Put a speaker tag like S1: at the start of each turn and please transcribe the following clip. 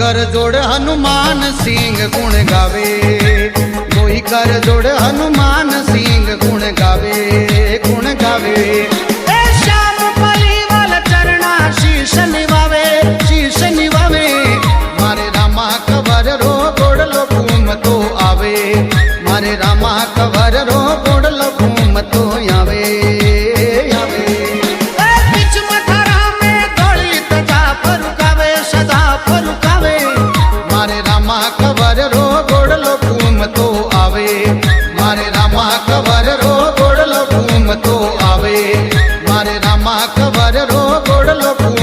S1: कर जोड़ हनुमान सिंह गुण गावे, कोई कर जोड़ हनुमान सिंह गुण गावे, गुण गावे। ए श्याम पलीवाल चरणा शीश निवावे, शीश निवावे। मारे रामा कवर रो गोड़लो घूम तो आवे, मारे रामा कवर रो गोड़लो घूम तो आवे, आवे। बीच मथारा में दौड़ी तजा फरुकावे, सदा फरुकावे। मारे रामा कवर रो गोड़लो घूम तो आवे, मारे रामा कवर रो गोड़लो घूम तो आवे, मारे रामा कवर रो गोड़लो घूम